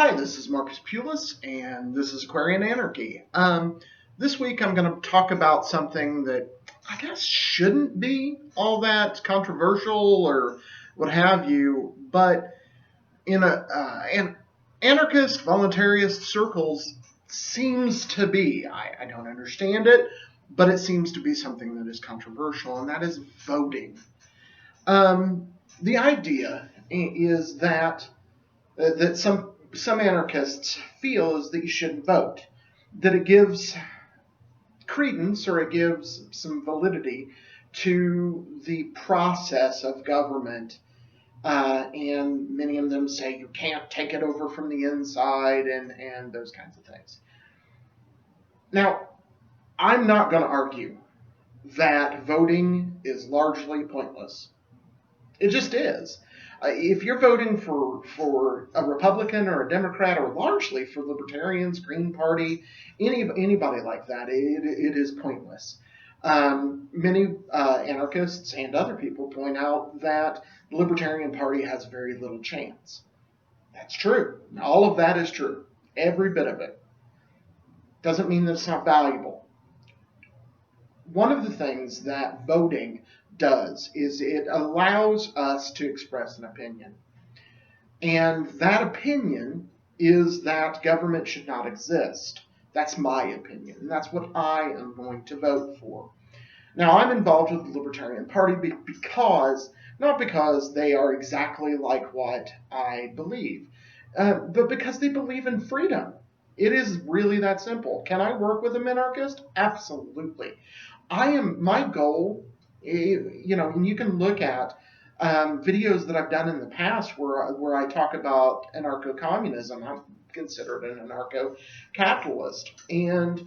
Hi, this is Marcus Pulis, and this is Aquarian Anarchy. This week I'm going to talk about something that I guess shouldn't be all that controversial or what have you, but in anarchist, voluntarist circles seems to be. I don't understand it, but it seems to be something that is controversial, and that is voting. The idea is that some anarchists feel is that you shouldn't vote, that it gives credence or it gives some validity to the process of government, and many of them say you can't take it over from the inside and those kinds of things. Now, I'm not going to argue that voting is largely pointless. It just is. If you're voting for a Republican or a Democrat, or largely for Libertarians, Green Party, anybody like that, it is pointless. Many anarchists and other people point out that the Libertarian Party has very little chance. That's true. All of that is true. Every bit of it. Doesn't mean that it's not valuable. One of the things that voting does is it allows us to express an opinion. And that opinion is that government should not exist. That's my opinion, and that's what I am going to vote for. Now, I'm involved with the Libertarian Party not because they are exactly like what I believe, but because they believe in freedom. It is really that simple. Can I work with a minarchist? Absolutely. My goal, and you can look at videos that I've done in the past where I talk about anarcho-communism. I'm considered an anarcho-capitalist, and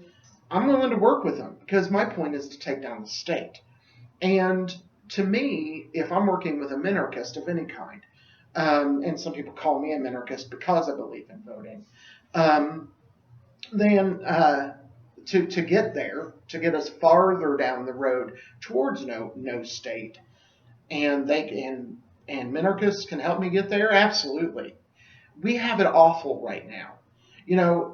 I'm willing to work with them because my point is to take down the state. And to me, if I'm working with a minarchist of any kind, and some people call me a minarchist because I believe in voting, then to get there, to get us farther down the road towards no state, and minarchists can help me get there, absolutely. We have it awful right now.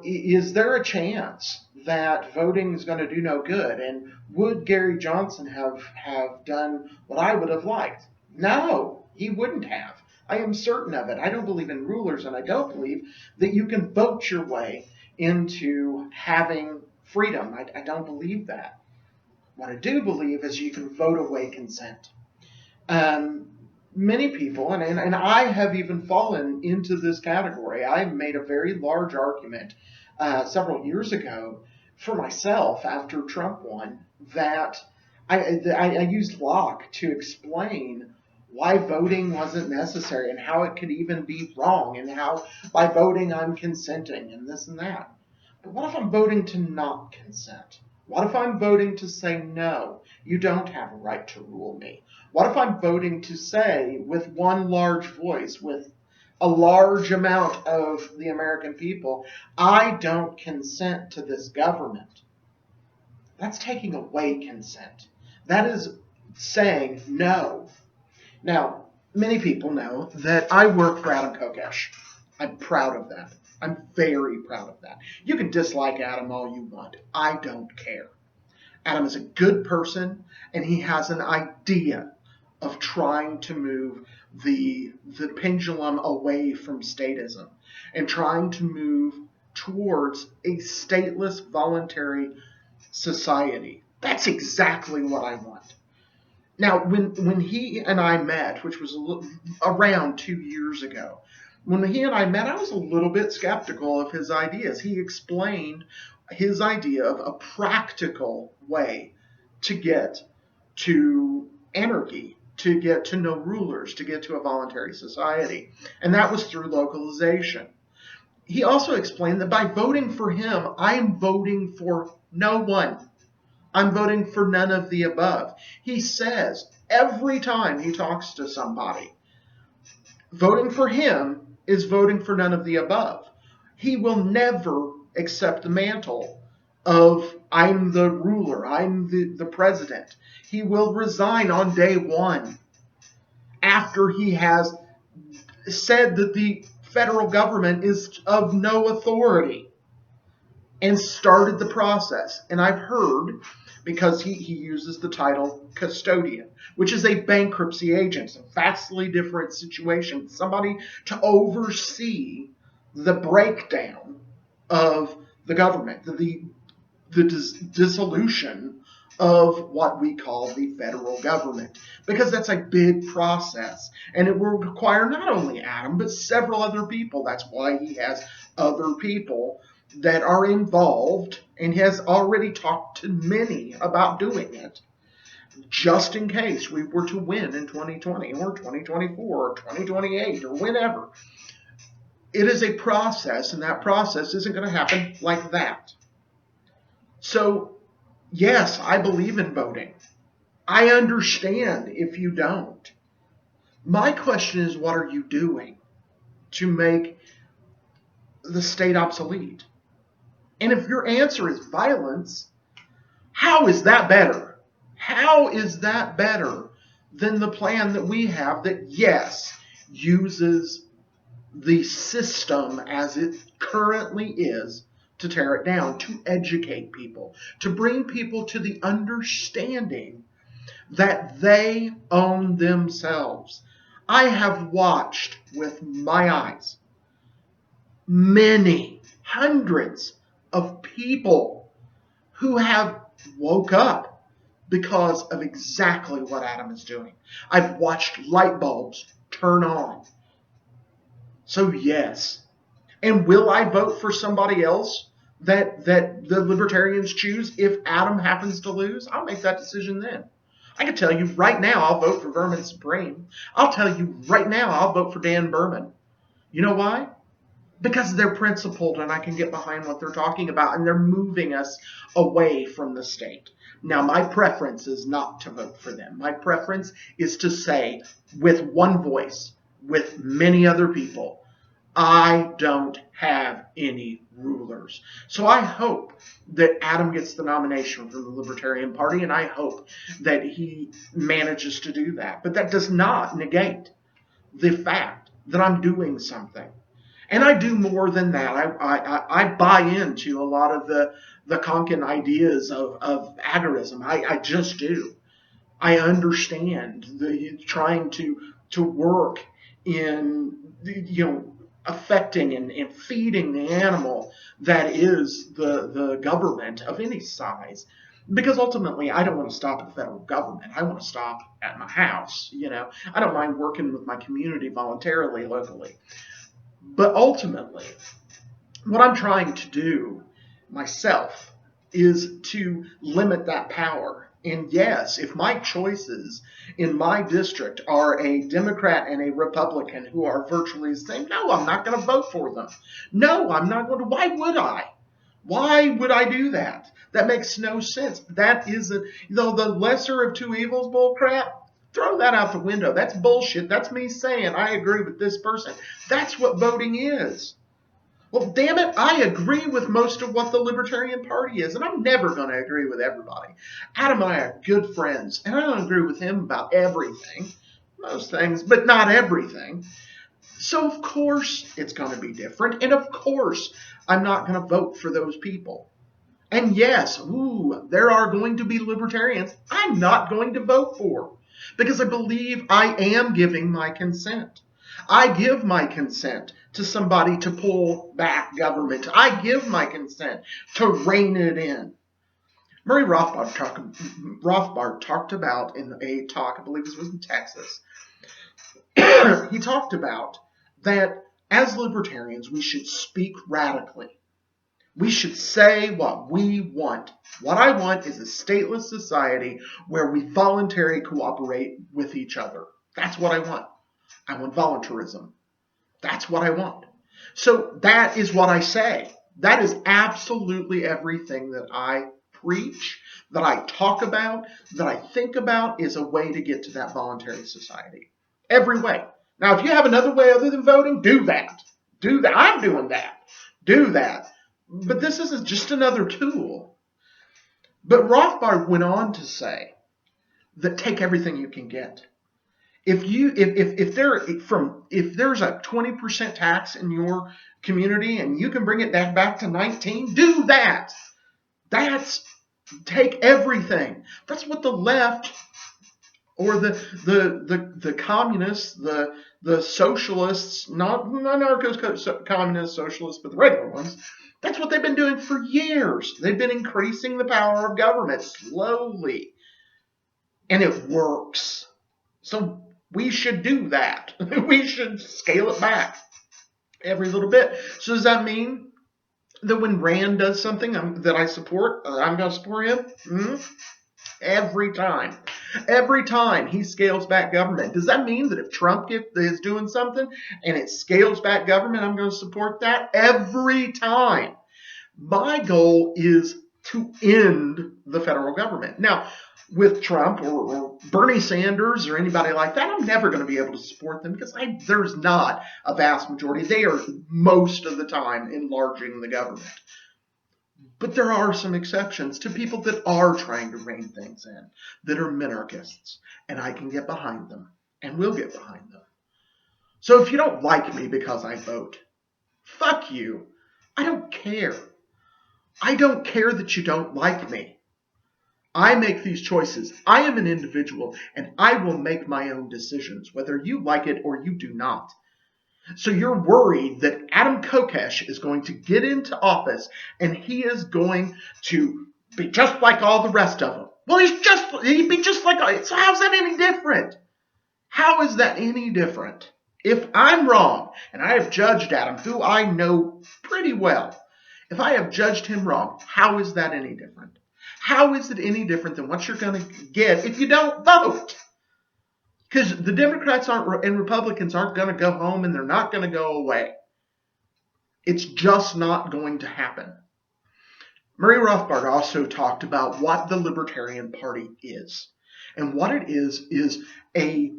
Is there a chance that voting is going to do no good? And would Gary Johnson have done what I would have liked? No, he wouldn't have. I am certain of it. I don't believe in rulers, and I don't believe that you can vote your way into having freedom. I don't believe that. What I do believe is you can vote away consent. Many people, and I have even fallen into this category. I made a very large argument several years ago for myself after Trump won that I used Locke to explain why voting wasn't necessary and how it could even be wrong, and how by voting I'm consenting and this and that. But what if I'm voting to not consent? What if I'm voting to say, no, you don't have a right to rule me? What if I'm voting to say, with one large voice, with a large amount of the American people, I don't consent to this government? That's taking away consent. That is saying no. Now, many people know that I work for Adam Kokesh. I'm proud of that. I'm very proud of that. You can dislike Adam all you want. I don't care. Adam is a good person, and he has an idea of trying to move the pendulum away from statism and trying to move towards a stateless, voluntary society. That's exactly what I want. Now, when he and I met, which was around 2 years ago, when he and I met, I was a little bit skeptical of his ideas. He explained his idea of a practical way to get to anarchy, to get to no rulers, to get to a voluntary society. And that was through localization. He also explained that by voting for him, I'm voting for no one. I'm voting for none of the above. He says every time he talks to somebody, voting for him is voting for none of the above. He will never accept the mantle of I'm the ruler, I'm the president. He will resign on day one after he has said that the federal government is of no authority, and started the process. And I've heard, because he uses the title custodian, which is a bankruptcy agent. It's a vastly different situation. Somebody to oversee the breakdown of the government, the dissolution of what we call the federal government, because that's a big process, and it will require not only Adam but several other people. That's why he has other people that are involved, and has already talked to many about doing it, just in case we were to win in 2020 or 2024 or 2028 or whenever. It is a process, and that process isn't going to happen like that. So, yes, I believe in voting. I understand if you don't. My question is, what are you doing to make the state obsolete? And if your answer is violence, how is that better? How is that better than the plan that we have that, yes, uses the system as it currently is to tear it down, to educate people, to bring people to the understanding that they own themselves? I have watched with my eyes many hundreds of people who have woke up because of exactly what Adam is doing. I've watched light bulbs turn on. So yes. And will I vote for somebody else that the libertarians choose if Adam happens to lose? I'll make that decision then. I can tell you right now I'll vote for Vermin Supreme. I'll tell you right now I'll vote for Dan Berman. You know why? Because they're principled, and I can get behind what they're talking about, and they're moving us away from the state. Now, my preference is not to vote for them. My preference is to say, with one voice, with many other people, I don't have any rulers. So I hope that Adam gets the nomination from the Libertarian Party, and I hope that he manages to do that. But that does not negate the fact that I'm doing something. And I do more than that. I buy into a lot of the Konkin ideas of agorism. I just do. I understand the trying to work in affecting and feeding the animal that is the government of any size. Because ultimately, I don't want to stop at the federal government. I want to stop at my house. I don't mind working with my community voluntarily, locally. But ultimately, what I'm trying to do myself is to limit that power. And yes, if my choices in my district are a Democrat and a Republican who are virtually the same, no, I'm not going to vote for them. No, I'm not going to. Why would I? Why would I do that? That makes no sense. That is the lesser of two evils bull crap. Throw that out the window. That's bullshit. That's me saying I agree with this person. That's what voting is. Well, damn it, I agree with most of what the Libertarian Party is, and I'm never going to agree with everybody. Adam and I are good friends, and I don't agree with him about everything. Most things, but not everything. So, of course, it's going to be different, and of course, I'm not going to vote for those people. And yes, there are going to be libertarians I'm not going to vote for, because I believe I am giving my consent. I give my consent to somebody to pull back government. I give my consent to rein it in. Murray Rothbard talked about in a talk, I believe this was in Texas, he talked about that as libertarians we should speak radically. We should say what we want. What I want is a stateless society where we voluntarily cooperate with each other. That's what I want. I want voluntarism. That's what I want. So that is what I say. That is absolutely everything that I preach, that I talk about, that I think about is a way to get to that voluntary society. Every way. Now, if you have another way other than voting, do that. Do that. I'm doing that. Do that. But this isn't just another tool. But Rothbard went on to say that take everything you can get. if there's a 20% tax in your community and you can bring it back to 19, do that. That's take everything. That's what the left or the communists, the socialists, not anarcho-communist socialists, but the regular ones, that's what they've been doing for years. They've been increasing the power of government slowly. And it works. So we should do that. We should scale it back every little bit. So does that mean that when Rand does something that I support, I'm going to support him? Every time. Every time he scales back government. Does that mean that if Trump is doing something and it scales back government, I'm going to support that? Every time. My goal is to end the federal government. Now, with Trump or Bernie Sanders or anybody like that, I'm never going to be able to support them because there's not a vast majority. They are most of the time enlarging the government. But there are some exceptions to people that are trying to rein things in, that are minarchists, and I can get behind them, and will get behind them. So if you don't like me because I vote, fuck you. I don't care. I don't care that you don't like me. I make these choices. I am an individual, and I will make my own decisions, whether you like it or you do not. So you're worried that Adam Kokesh is going to get into office and he is going to be just like all the rest of them. Well, he'd be just like, so how's that any different? How is that any different? If I'm wrong, and I have judged Adam, who I know pretty well, if I have judged him wrong, how is that any different? How is it any different than what you're going to get if you don't vote? Because the Democrats and Republicans aren't going to go home and they're not going to go away. It's just not going to happen. Murray Rothbard also talked about what the Libertarian Party is. And what it is a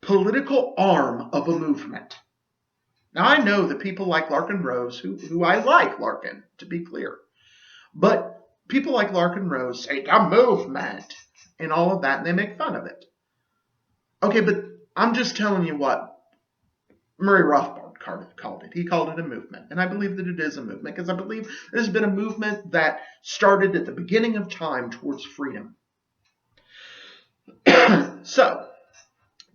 political arm of a movement. Now, I know that people like Larkin Rose, who I like Larkin, to be clear. But people like Larkin Rose say, a movement, and all of that, and they make fun of it. Okay, but I'm just telling you what Murray Rothbard called it. He called it a movement. And I believe that it is a movement because I believe there's been a movement that started at the beginning of time towards freedom. So,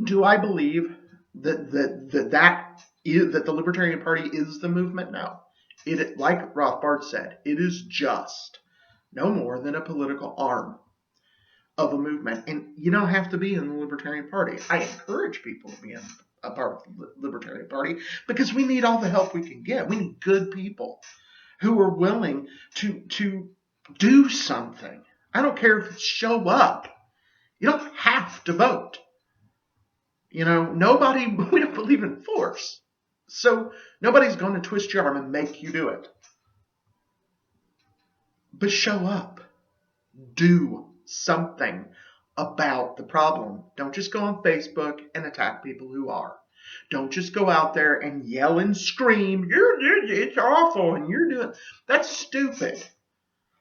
do I believe that the Libertarian Party is the movement? No. It, like Rothbard said, it is just no more than a political arm of a movement. And you don't have to be in the Libertarian Party. I encourage people to be in a part of the Libertarian Party because we need all the help we can get. We need good people who are willing to do something. I don't care if it's show up. You don't have to vote. We don't believe in force. So nobody's going to twist your arm and make you do it. But show up. Do something about the problem. Don't just go on Facebook and attack people who are. Don't just go out there and yell and scream, it's awful, and you're doing... That's stupid.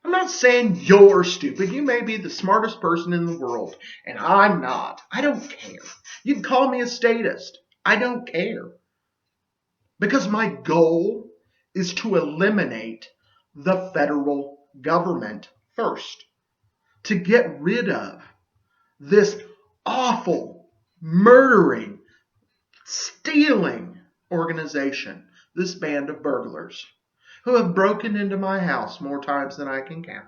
I'm not saying you're stupid. You may be the smartest person in the world, and I'm not. I don't care. You can call me a statist. I don't care. Because my goal is to eliminate the federal government first. To get rid of this awful, murdering, stealing organization, this band of burglars who have broken into my house more times than I can count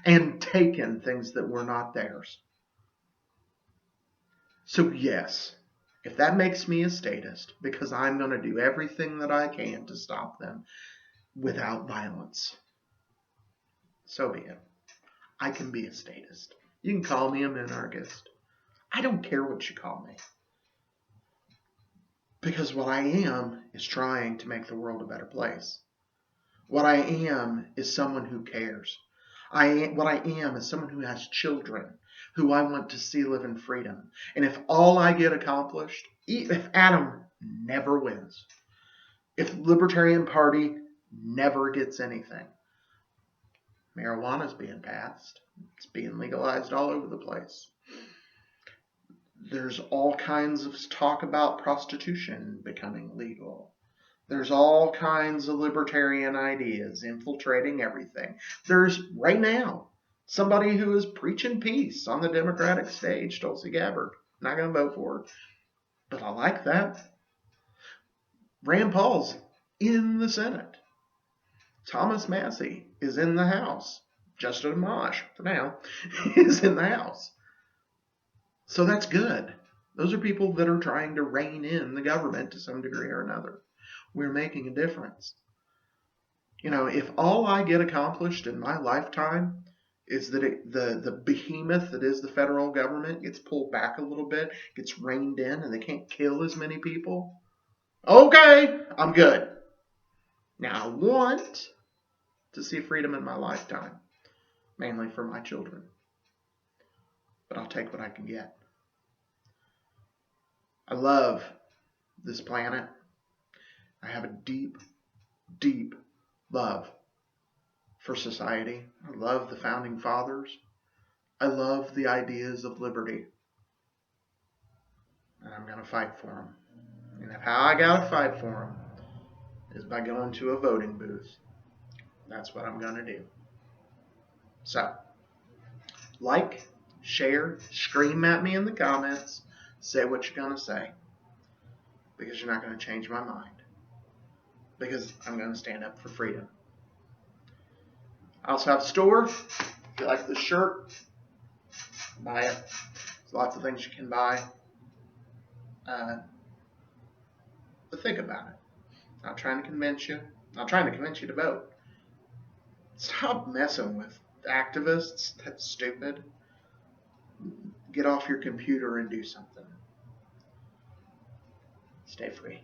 and taken things that were not theirs. So yes, if that makes me a statist, because I'm going to do everything that I can to stop them without violence, so be it. I can be a statist. You can call me a minarchist. I don't care what you call me. Because what I am is trying to make the world a better place. What I am is someone who cares. What I am is someone who has children who I want to see live in freedom. And if all I get accomplished, if Adam never wins, if the Libertarian Party never gets anything, marijuana is being passed. It's being legalized all over the place. There's all kinds of talk about prostitution becoming legal. There's all kinds of libertarian ideas infiltrating everything. There's, right now, somebody who is preaching peace on the Democratic stage, Tulsi Gabbard. Not going to vote for her, but I like that. Rand Paul's in the Senate. Thomas Massie is in the House. Justin Amash, for now, is in the House. So that's good. Those are people that are trying to rein in the government to some degree or another. We're making a difference. You know, if all I get accomplished in my lifetime is that the behemoth that is the federal government gets pulled back a little bit, gets reined in, and they can't kill as many people, okay, I'm good. Now, I want to see freedom in my lifetime, mainly for my children. But I'll take what I can get. I love this planet. I have a deep, deep love for society. I love the founding fathers. I love the ideas of liberty. And I'm going to fight for them. And if how I got to fight for them is by going to a voting booth, that's what I'm going to do. So, like, share, scream at me in the comments, say what you're going to say. Because you're not going to change my mind. Because I'm going to stand up for freedom. I also have a store. If you like this shirt, buy it. There's lots of things you can buy. But think about it. Not trying to convince you. Not trying to convince you to vote. Stop messing with activists. That's stupid. Get off your computer and do something. Stay free.